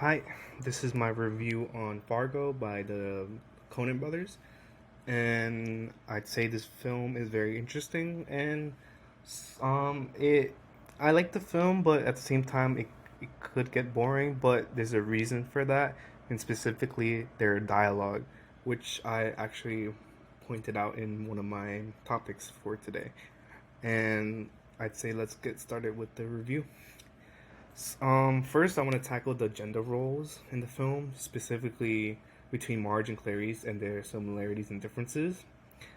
Hi, this is my review on Fargo by the Coen Brothers, and I'd say this film is very interesting. And it I like the film, but at the same time, it could get boring. But there's a reason for that, and specifically their dialogue, which I actually pointed out in one of my topics for today. And I'd say let's get started with the review. First, I want to tackle the gender roles in the film, specifically between Marge and Clarice and their similarities and differences.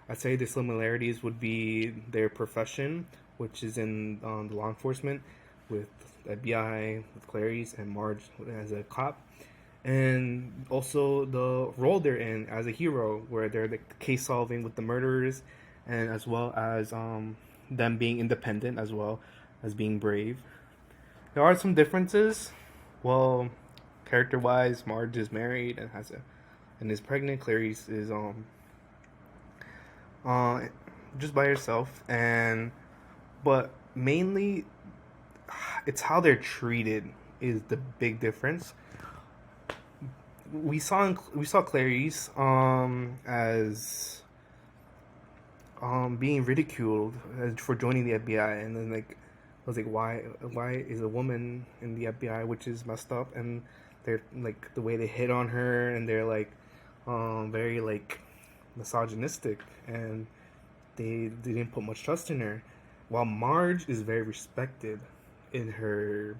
I'd say the similarities would be their profession, which is in the law enforcement, with the FBI, with Clarice, and Marge as a cop. And also the role they're in as a hero, where they're the case solving with the murderers, and as well as them being independent as well as being brave. There are some differences. Well, character wise, Marge is married and is pregnant. Clarice is uh just by herself, and but mainly it's how they're treated is the big difference. We saw Clarice as being ridiculed for joining the FBI, and then like I was like, why is a woman in the FBI, which is messed up, and they're like the way they hit on her, and they're like very like misogynistic, and they didn't put much trust in her, while Marge is very respected in her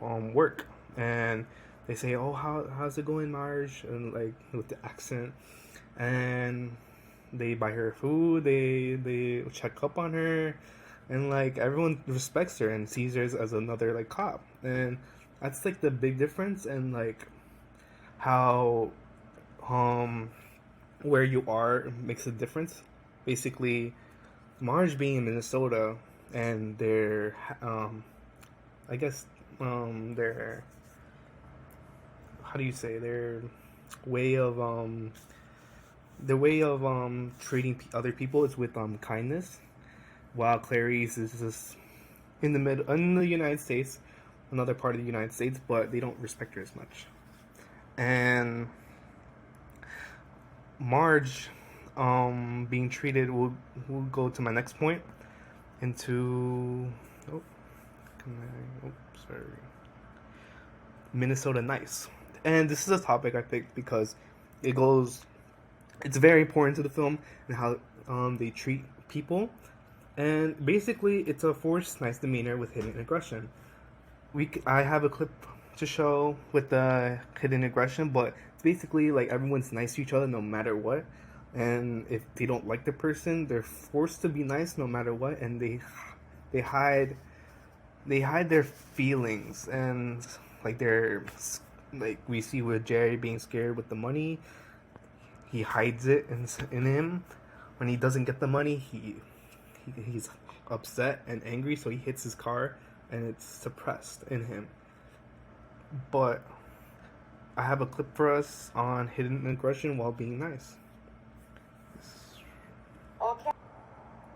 work, and they say, oh, how's it going, Marge, and like with the accent, and they buy her food, they check up on her, and like everyone respects her and sees her as another like cop, and that's like the big difference, and like how um where you are makes a difference. Basically, Marge being in Minnesota, and their I guess their how do you say way of um their way of treating other people is with kindness, while Clarice is just in the mid in the United States, another part of the United States, but they don't respect her as much. And Marge being treated will go to my next point into oh, sorry, Minnesota Nice. And this is a topic I picked because it goes it's very important to the film and how they treat people. And basically, it's a forced nice demeanor with hidden aggression. I have a clip to show with the hidden aggression, but it's basically like everyone's nice to each other no matter what. And if they don't like the person, they're forced to be nice no matter what, and they hide their feelings, and like they're like we see with Jerry being scared with the money, he hides it in him. When he doesn't get the money, he's upset and angry, so he hits his car, and it's suppressed in him. But I have a clip for us on hidden aggression while being nice. Okay.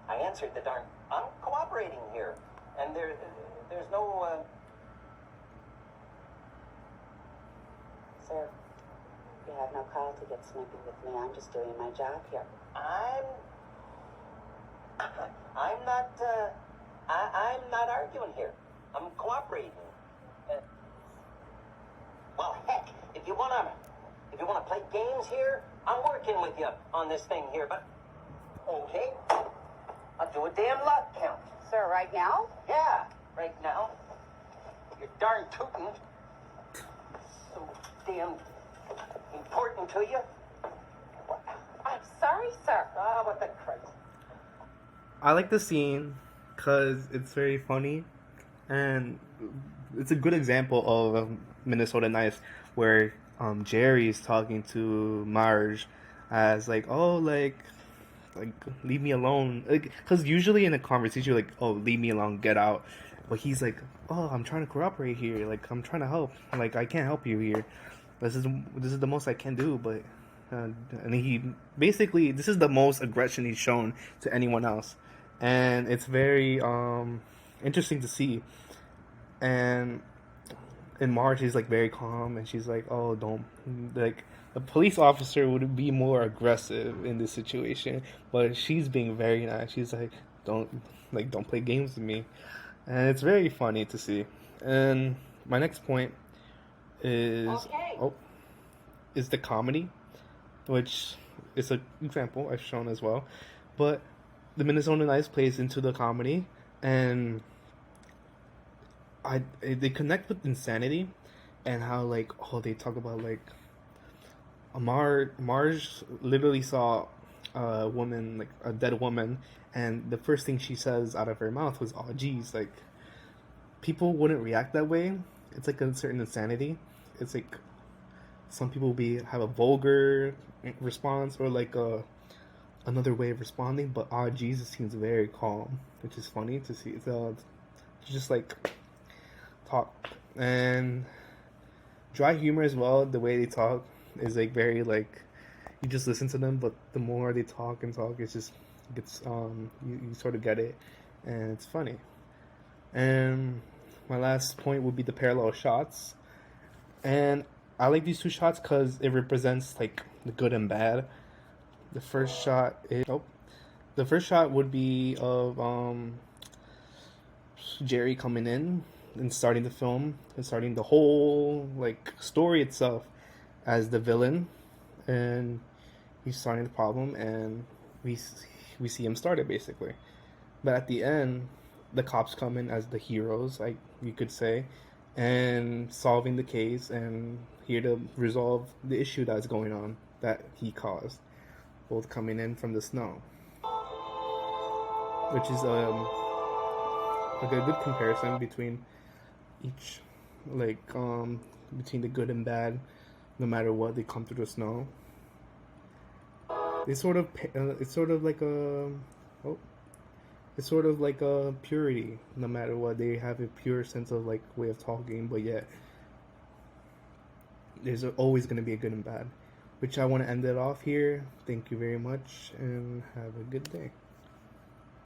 I answered the darn. I'm cooperating here, and there's no. Sir, you have no call to get snippy with me. I'm just doing my job here. I'm not. I'm not arguing here. I'm cooperating. Well, heck, if you wanna play games here, I'm working with you on this thing here. But okay, I'll do a damn luck count. Sir, right now? Yeah, right now. You're darn tootin'. So damn important to you. I'm sorry, sir. Ah, what the Christ. I like the scene because it's very funny, and it's a good example of Minnesota Nice, where Jerry is talking to Marge as like, oh, like leave me alone, because usually in a conversation you're like, oh, leave me alone, get out, but he's like, oh, I'm trying to cooperate here, like I'm trying to help, like I can't help you here, this is the most I can do, but and he basically, this is the most aggression he's shown to anyone else, and it's very interesting to see. And And Marge is like very calm, and she's like, "Oh, don't like." A police officer would be more aggressive in this situation, but she's being very nice. She's like, "Don't don't play games with me," and it's very funny to see. And my next point is Okay. oh, is the comedy, which is an example I've shown as well. But the Minnesota Nights plays into the comedy, and they connect with insanity, and how like they talk about like Marge literally saw a woman, like a dead woman, and the first thing she says out of her mouth was, "Oh, geez!" Like people wouldn't react that way. It's like a certain insanity. It's like some people have a vulgar response, or like another way of responding, but "Ah, Jesus" seems very calm, which is funny to see. So just like talk, and dry humor as well. The way they talk is like very like you just listen to them, but the more they talk and talk, it's just gets you sort of get it, and it's funny. And my last point would be the parallel shots, and I like these two shots because it represents like the good and bad. The first shot is the first shot would be of Jerry coming in and starting the film and starting the whole like story itself as the villain, and he's starting the problem, and we see him start it basically. But at the end, the cops come in as the heroes, like you could say, and solving the case and here to resolve the issue that's going on that he caused, both coming in from the snow, which is like a good comparison between each, like between the good and bad. No matter what, they come through the snow. They sort of it's sort of like a oh, it's sort of like a purity. No matter what, they have a pure sense of like way of talking, but yet there's always going to be a good and bad. Which I want to end it off here. Thank you very much, and have a good day.